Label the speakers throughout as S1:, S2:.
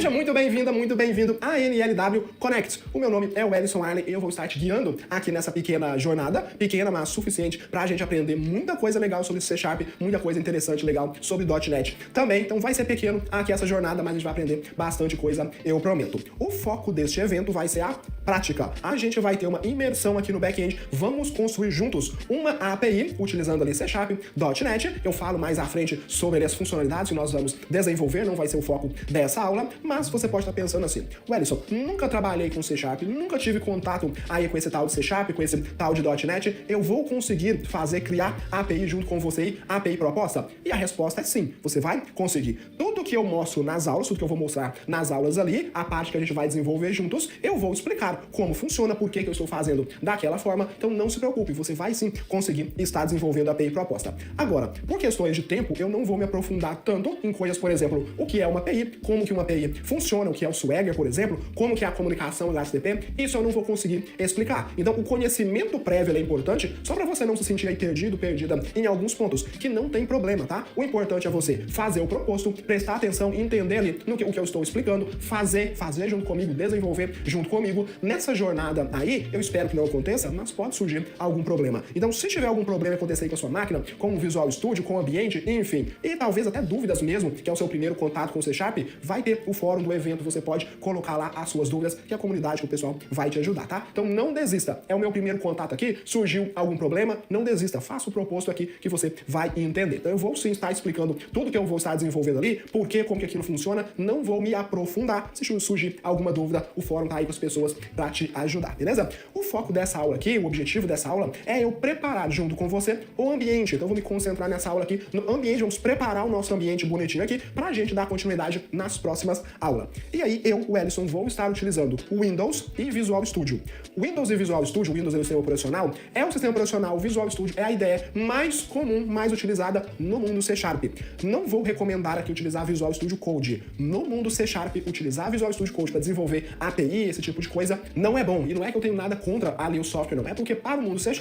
S1: Seja muito bem-vinda, muito bem-vindo a NLW Connect. O meu nome é Wellington Arley e eu vou estar te guiando aqui nessa pequena jornada, pequena, mas suficiente pra gente aprender muita coisa legal sobre C#, muita coisa interessante, legal sobre .NET também. Então vai ser pequeno aqui essa jornada, mas a gente vai aprender bastante coisa, eu prometo. O foco deste evento vai ser a prática. A gente vai ter uma imersão aqui no back-end, vamos construir juntos uma API utilizando ali C#, .NET. Eu falo mais à frente sobre as funcionalidades que nós vamos desenvolver, não vai ser o foco dessa aula, mas você pode estar pensando assim: Wellington, nunca trabalhei com C#, nunca tive contato aí com esse tal de C#, com esse tal de .NET, eu vou conseguir criar API junto com você, API proposta? E a resposta é sim, você vai conseguir. Tudo que eu mostro nas aulas, tudo que eu vou mostrar nas aulas ali, a parte que a gente vai desenvolver juntos, eu vou explicar como funciona, por que eu estou fazendo daquela forma, então não se preocupe, você vai sim conseguir estar desenvolvendo a API proposta. Agora, por questões de tempo, eu não vou me aprofundar tanto em coisas, por exemplo, o que é uma API, como que uma API funciona, o que é o Swagger, por exemplo, como que é a comunicação HTTP, isso eu não vou conseguir explicar. Então, o conhecimento prévio é importante, só para você não se sentir aí perdido, perdida em alguns pontos, que não tem problema, tá? O importante é você fazer o proposto, prestar atenção, entender ali no que, o que eu estou explicando, fazer junto comigo, desenvolver junto comigo. Nessa jornada aí, eu espero que não aconteça, mas pode surgir algum problema. Então, se tiver algum problema acontecer aí com a sua máquina, com o Visual Studio, com o ambiente, enfim, e talvez até dúvidas mesmo, que é o seu primeiro contato com o C#, vai ter o fórum do evento, você pode colocar lá as suas dúvidas, que a comunidade, que o pessoal vai te ajudar, tá? Então não desista, é o meu primeiro contato aqui, surgiu algum problema, não desista, faça o proposto aqui que você vai entender. Então eu vou sim estar explicando tudo que eu vou estar desenvolvendo ali, por que, como que aquilo funciona, não vou me aprofundar, se surgir alguma dúvida, o fórum tá aí com as pessoas pra te ajudar, beleza? O foco dessa aula aqui, o objetivo dessa aula é eu preparar junto com você o ambiente, então eu vou me concentrar nessa aula aqui no ambiente, vamos preparar o nosso ambiente bonitinho aqui pra gente dar continuidade nas próximas aulas. E aí eu, Wellington, vou estar utilizando o Windows e Visual Studio. Windows e Visual Studio, Windows é o sistema operacional, o Visual Studio é a ideia mais comum, mais utilizada no mundo C#. Não vou recomendar aqui utilizar Visual Studio Code. No mundo C#, utilizar Visual Studio Code para desenvolver API, esse tipo de coisa, não é bom. E não é que eu tenho nada contra ali o software, não. É porque para o mundo C#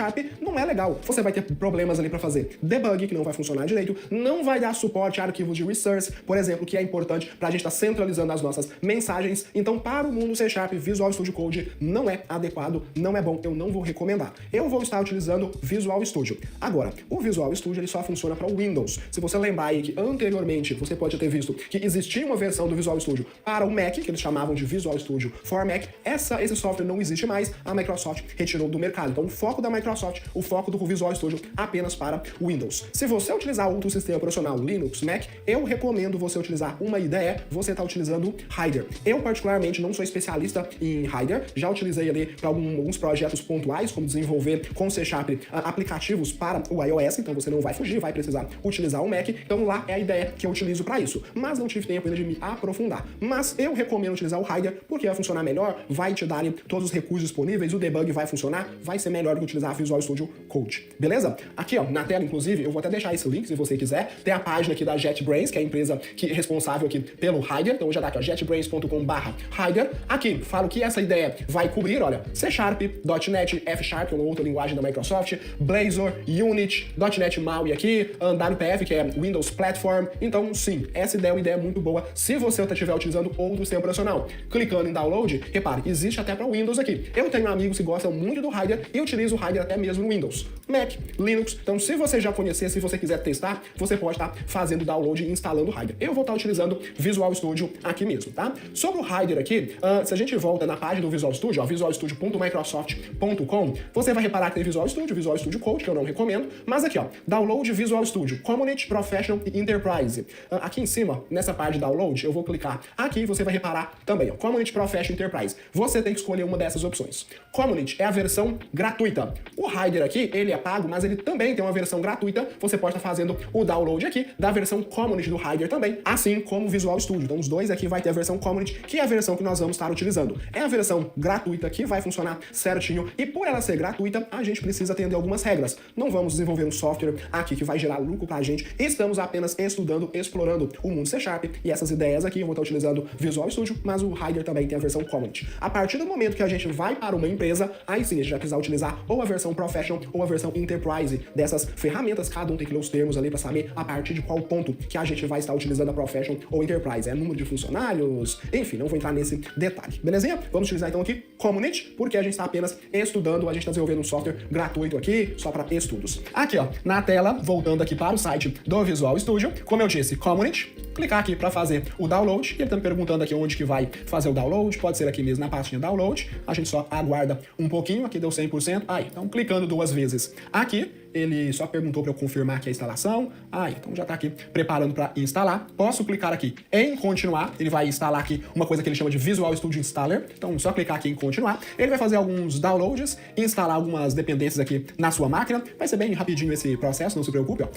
S1: não é legal. Você vai ter problemas ali para fazer debug, que não vai funcionar direito, não vai dar suporte a arquivos de resource, por exemplo, que é importante para a gente estar centralizando as nossas mensagens. Então, para o mundo C#, Visual Studio Code não é adequado, não é bom, eu não vou recomendar. Eu vou estar utilizando Visual Studio. Agora, o Visual Studio ele só funciona para o Windows. Se você lembrar aí que anteriormente você pode ter visto que existia uma versão do Visual Studio para o Mac, que eles chamavam de Visual Studio for Mac, esse software não existe mais, a Microsoft retirou do mercado. Então, o foco da Microsoft, o foco do Visual Studio apenas para o Windows. Se você utilizar outro sistema operacional, Linux, Mac, eu recomendo você utilizar uma IDE, você está utilizando Rider. Eu, particularmente, não sou especialista em Rider, já utilizei ali para alguns projetos pontuais, como desenvolver com C# aplicativos para o iOS, então você não vai fugir, vai precisar utilizar o Mac, então lá é a ideia que eu utilizo para isso. Mas não tive tempo ainda de me aprofundar. Mas eu recomendo utilizar o Rider, porque vai funcionar melhor, vai te dar ali todos os recursos disponíveis, o debug vai funcionar, vai ser melhor do que utilizar Visual Studio Code. Beleza? Aqui, ó, na tela, inclusive, eu vou até deixar esse link, se você quiser, tem a página aqui da JetBrains, que é a empresa que é responsável aqui pelo Rider, então já dá aqui, ó, jetbrains.com/Rider. Aqui, falo que essa ideia vai cobrir, olha, C#, .NET, F#, que é uma outra linguagem da Microsoft, Blazor, Unity, .NET MAUI aqui, WPF, que é Windows Platform. Então, sim, essa ideia é uma ideia muito boa se você estiver utilizando outro sistema operacional. Clicando em download, repare, existe até para Windows aqui. Eu tenho amigos que gostam muito do Rider e utilizo o Rider até mesmo no Windows, Mac, Linux. Então, se você já conhecer, se você quiser testar, você pode estar fazendo download e instalando o Rider. Eu vou estar utilizando Visual Studio aqui mesmo, tá? Sobre o Rider aqui, se a gente volta na página do Visual Studio, ó, visualstudio.microsoft.com, você vai reparar que tem Visual Studio Code, que eu não recomendo, mas aqui, ó, Download Visual Studio, Community, Professional e Enterprise. Aqui em cima, nessa parte de download, eu vou clicar aqui e você vai reparar também, ó, Community, Professional e Enterprise. Você tem que escolher uma dessas opções. Community é a versão gratuita. O Rider aqui, ele é pago, mas ele também tem uma versão gratuita. Você pode estar fazendo o download aqui da versão Community do Rider também, assim como o Visual Studio. Então, os dois aqui vai ter a versão Community, que é a versão que nós vamos estar utilizando. É a versão gratuita que vai funcionar certinho, e por ela ser gratuita, a gente precisa atender algumas regras. Não vamos desenvolver um software aqui que vai gerar lucro pra gente, estamos apenas estudando, explorando o mundo C# e essas ideias aqui. Eu vou estar utilizando Visual Studio, mas o Rider também tem a versão Community. A partir do momento que a gente vai para uma empresa, aí sim a gente vai precisar utilizar ou a versão Professional ou a versão Enterprise dessas ferramentas. Cada um tem que ler os termos ali para saber a partir de qual ponto que a gente vai estar utilizando a Professional ou Enterprise. É número de funções. funcionários, enfim, não vou entrar nesse detalhe, belezinha? Vamos utilizar então aqui Community, porque a gente está apenas estudando, a gente está desenvolvendo um software gratuito aqui, só para estudos. Aqui, ó, na tela, voltando aqui para o site do Visual Studio, como eu disse, Community, clicar aqui para fazer o download, e ele tá me perguntando aqui onde que vai fazer o download, pode ser aqui mesmo na pastinha download, a gente só aguarda um pouquinho, aqui deu 100%, aí, então clicando 2 vezes aqui, ele só perguntou para eu confirmar aqui a instalação. Então já está aqui preparando para instalar. Posso clicar aqui em continuar. Ele vai instalar aqui uma coisa que ele chama de Visual Studio Installer. Então só clicar aqui em continuar. Ele vai fazer alguns downloads, instalar algumas dependências aqui na sua máquina. Vai ser bem rapidinho esse processo, não se preocupe. Ó.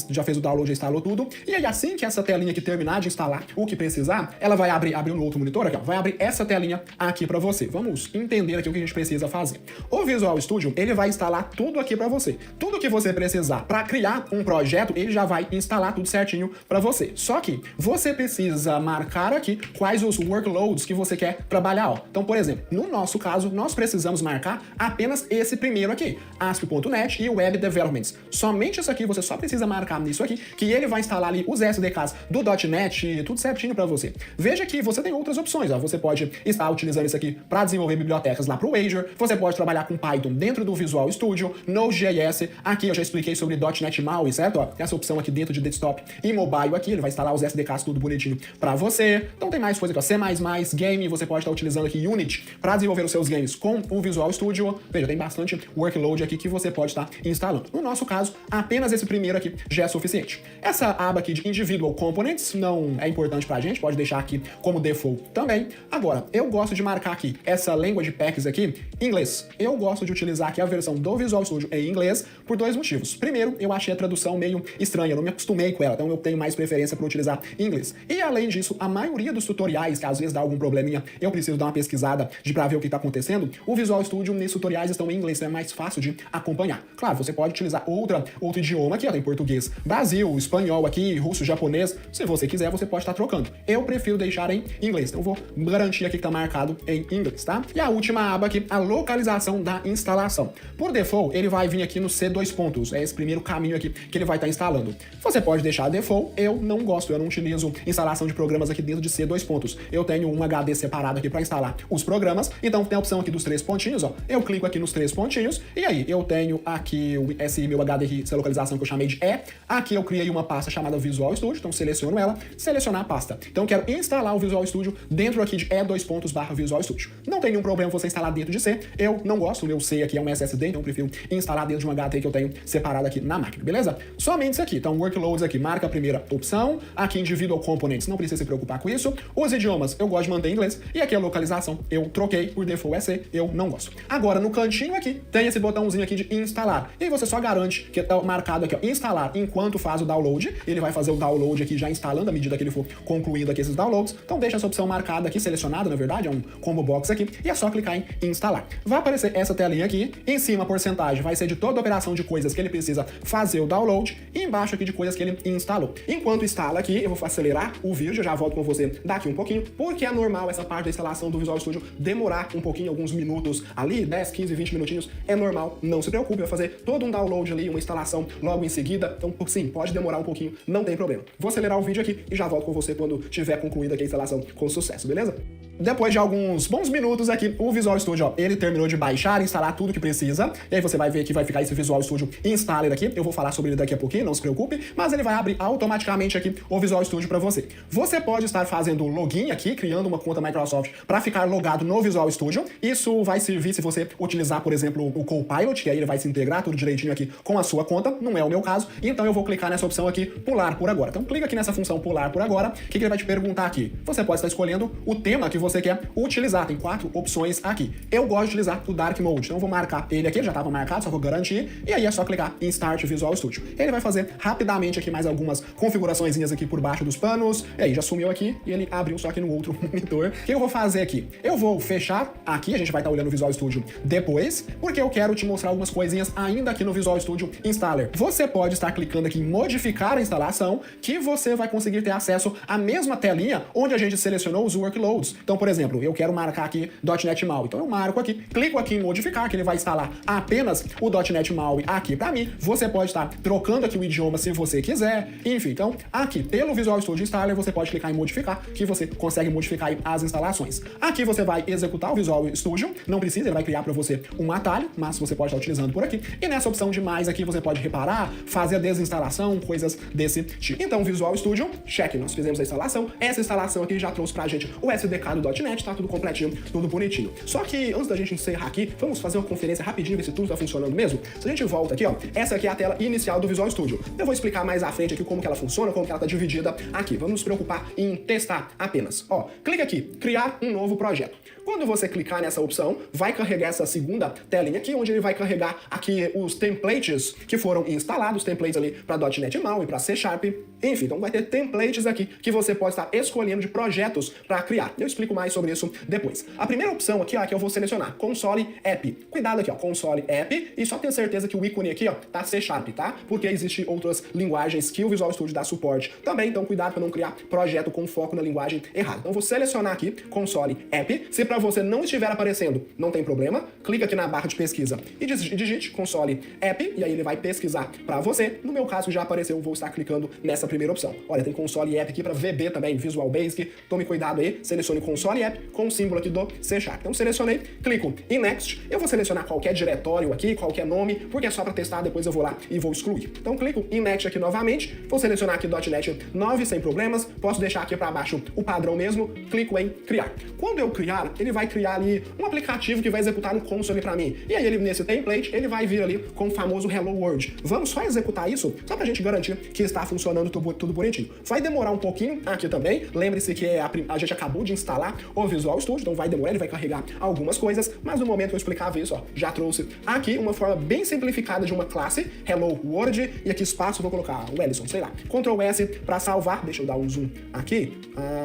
S1: Já fez o download, já instalou tudo. E aí assim que essa telinha aqui terminar de instalar o que precisar, ela vai abrir no outro monitor aqui, ó, vai abrir essa telinha aqui para você. Vamos entender aqui o que a gente precisa fazer. O Visual Studio, ele vai instalar tudo aqui para você. Tudo que você precisar para criar um projeto, ele já vai instalar tudo certinho para você. Só que você precisa marcar aqui quais os workloads que você quer trabalhar. Ó. Então, por exemplo, no nosso caso, nós precisamos marcar apenas esse primeiro aqui, ASP.NET e Web Developments. Somente isso aqui, você só precisa marcar nisso aqui, que ele vai instalar ali os SDKs do .NET, tudo certinho para você. Veja que você tem outras opções. Ó. Você pode estar utilizando isso aqui para desenvolver bibliotecas lá para o Azure, você pode trabalhar com Python dentro do Visual Studio, Node.js, aqui eu já expliquei sobre .NET MAUI, certo? Ó, essa opção aqui dentro de desktop e mobile aqui, ele vai instalar os SDKs tudo bonitinho pra você. Então tem mais coisa aqui, ó, C++, Game, você pode estar utilizando aqui Unity para desenvolver os seus games com o Visual Studio. Veja, tem bastante workload aqui que você pode estar instalando. No nosso caso, apenas esse primeiro aqui já é suficiente. Essa aba aqui de Individual Components não é importante pra gente, pode deixar aqui como default também. Agora, eu gosto de marcar aqui essa Language Packs aqui em inglês. Eu gosto de utilizar aqui a versão do Visual Studio em inglês por 2 motivos. Primeiro, eu achei a tradução meio estranha, eu não me acostumei com ela, então eu tenho mais preferência por utilizar em inglês. E além disso, a maioria dos tutoriais, que às vezes dá algum probleminha, eu preciso dar uma pesquisada pra ver o que tá acontecendo, o Visual Studio nesses tutoriais estão em inglês, então é mais fácil de acompanhar. Claro, você pode utilizar outro idioma aqui, ó, tem português, Brasil, espanhol aqui, russo, japonês, se você quiser, você pode estar trocando. Eu prefiro deixar em inglês, então eu vou garantir aqui que tá marcado em inglês, tá? E a última aba aqui, a localização da instalação. Por default, ele vai vir aqui no C2 pontos, é esse primeiro caminho aqui que ele vai estar instalando. Você pode deixar default, eu não gosto, eu não utilizo instalação de programas aqui dentro de C2 pontos. Eu tenho um HD separado aqui para instalar os programas, então tem a opção aqui dos 3 pontinhos, ó. Eu clico aqui nos 3 pontinhos, e aí eu tenho aqui esse meu HD aqui, essa localização que eu chamei de E. Aqui eu criei uma pasta chamada Visual Studio, então seleciono ela, selecionar a pasta. Então eu quero instalar o Visual Studio dentro aqui de E2 Visual Studio. Não tem nenhum problema você instalar dentro de C, eu não gosto, o meu C aqui é um SSD, então eu prefiro instalar dentro de um HD que eu tenho separado aqui na máquina, beleza? Somente isso aqui, então workloads aqui, marca a primeira opção, aqui individual components, não precisa se preocupar com isso, os idiomas eu gosto de manter em inglês, e aqui a localização eu troquei, por default é C, eu não gosto. Agora no cantinho aqui, tem esse botãozinho aqui de instalar, e aí você só garante que tá marcado aqui, ó, instalar enquanto faz o download, ele vai fazer o download aqui já instalando à medida que ele for concluindo aqui esses downloads, então deixa essa opção marcada aqui, selecionada na verdade, é um combo box aqui, e é só clicar em instalar. Vai aparecer essa telinha aqui, em cima a porcentagem vai ser de toda a operação de coisas que ele precisa fazer o download, e embaixo aqui de coisas que ele instalou. Enquanto instala aqui, eu vou acelerar o vídeo, já volto com você daqui um pouquinho, porque é normal essa parte da instalação do Visual Studio demorar um pouquinho, alguns minutos ali, 10, 15, 20 minutinhos, é normal, não se preocupe, vai fazer todo um download ali, uma instalação logo em seguida, então sim, pode demorar um pouquinho, não tem problema. Vou acelerar o vídeo aqui e já volto com você quando tiver concluída aqui a instalação com sucesso, beleza? Depois de alguns bons minutos aqui, o Visual Studio, ó, ele terminou de baixar e instalar tudo que precisa. E aí você vai ver que vai ficar esse Visual Studio Installer aqui. Eu vou falar sobre ele daqui a pouquinho, não se preocupe. Mas ele vai abrir automaticamente aqui o Visual Studio para você. Você pode estar fazendo login aqui, criando uma conta Microsoft para ficar logado no Visual Studio. Isso vai servir se você utilizar, por exemplo, o Copilot, que aí ele vai se integrar tudo direitinho aqui com a sua conta. Não é o meu caso. Então eu vou clicar nessa opção aqui, pular por agora. Então clica aqui nessa função pular por agora. O que ele vai te perguntar aqui? Você pode estar escolhendo o tema que você quer utilizar. Tem 4 opções aqui. Eu gosto de utilizar o Dark Mode, então eu vou marcar ele aqui, ele já estava marcado, só vou garantir, e aí é só clicar em Start Visual Studio. Ele vai fazer rapidamente aqui mais algumas configuraçõezinhas aqui por baixo dos panos, e aí já sumiu aqui, e ele abriu só aqui no outro monitor. O que eu vou fazer aqui? Eu vou fechar aqui, a gente vai estar olhando o Visual Studio depois, porque eu quero te mostrar algumas coisinhas ainda aqui no Visual Studio Installer. Você pode estar clicando aqui em modificar a instalação, que você vai conseguir ter acesso à mesma telinha onde a gente selecionou os workloads. Então, por exemplo, eu quero marcar aqui .NET MAUI. Então eu marco aqui, clico aqui em modificar, que ele vai instalar apenas o .NET MAUI aqui para mim. Você pode estar trocando aqui o idioma se você quiser. Enfim, então aqui pelo Visual Studio Installer você pode clicar em modificar, que você consegue modificar aí as instalações. Aqui você vai executar o Visual Studio, não precisa, ele vai criar para você um atalho, mas você pode estar utilizando por aqui. E nessa opção de mais aqui você pode reparar, fazer a desinstalação, coisas desse tipo. Então Visual Studio, check, nós fizemos a instalação. Essa instalação aqui já trouxe pra gente o SDK do .NET, tá tudo completinho, tudo bonitinho. Só que antes da gente encerrar aqui, vamos fazer uma conferência rapidinho, ver se tudo tá funcionando mesmo. Se a gente volta aqui, ó, essa aqui é a tela inicial do Visual Studio. Eu vou explicar mais à frente aqui como que ela funciona, como que ela tá dividida aqui. Vamos nos preocupar em testar apenas. Ó, clica aqui, criar um novo projeto. Quando você clicar nessa opção, vai carregar essa segunda telinha aqui, onde ele vai carregar aqui os templates que foram instalados, templates ali para .NET MAUI, para C Sharp, enfim, então vai ter templates aqui que você pode estar escolhendo de projetos para criar. Eu explico mais sobre isso depois. A primeira opção aqui, ó, que eu vou selecionar, Console App. Cuidado aqui, ó, Console App, e só tenha certeza que o ícone aqui, ó, tá C Sharp, tá? Porque existem outras linguagens que o Visual Studio dá suporte também, então cuidado para não criar projeto com foco na linguagem errada. Então eu vou selecionar aqui Console App. Se para você não estiver aparecendo, não tem problema, clica aqui na barra de pesquisa e digite Console App, e aí ele vai pesquisar para você. No meu caso já apareceu, eu vou estar clicando nessa primeira opção. Olha, tem Console App aqui para VB também, Visual Basic, tome cuidado aí, selecione Console App com o símbolo aqui do C Sharp. Então selecionei, clico em Next, eu vou selecionar qualquer diretório aqui, qualquer nome, porque é só para testar, depois eu vou lá e vou excluir. Então clico em Next aqui novamente, vou selecionar aqui .NET 9 sem problemas, posso deixar aqui para baixo o padrão mesmo, clico em criar. Quando eu criar, ele vai criar ali um aplicativo que vai executar no console para mim. E aí ele, nesse template, ele vai vir ali com o famoso Hello World. Vamos só executar isso, só pra gente garantir que está funcionando tudo bonitinho. Vai demorar um pouquinho aqui também, lembre-se que a gente acabou de instalar o Visual Studio, então vai demorar, ele vai carregar algumas coisas, mas no momento que eu explicava isso, ó, já trouxe aqui uma forma bem simplificada de uma classe, Hello World, e aqui espaço, vou colocar o Ellison, sei lá, Ctrl S para salvar, deixa eu dar um zoom aqui,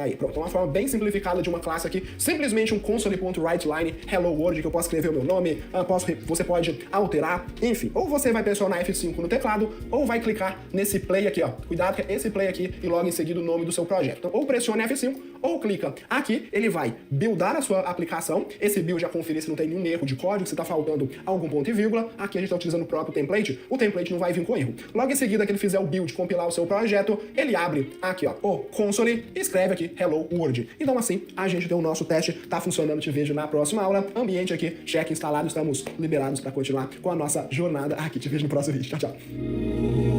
S1: aí, pronto, uma forma bem simplificada de uma classe aqui, simplesmente um console.writeLine Hello World, que eu posso escrever o meu nome, você pode alterar, enfim, ou você vai pressionar F5 no teclado, ou vai clicar nesse play aqui, ó, cuidado que é esse play aqui, e logo em seguida o nome do seu projeto. Então, ou pressione F5, ou clica aqui, ele vai buildar a sua aplicação, esse build já conferir se não tem nenhum erro de código, se tá faltando algum ponto e vírgula, aqui a gente tá utilizando o próprio template, o template não vai vir com erro. Logo em seguida que ele fizer o build, compilar o seu projeto, ele abre aqui, ó, o console e escreve aqui Hello World. Então assim, a gente tem o nosso teste, tá funcionando, te vejo na próxima aula, ambiente aqui, check instalado, estamos liberados para continuar com a nossa jornada aqui, te vejo no próximo vídeo, tchau, tchau.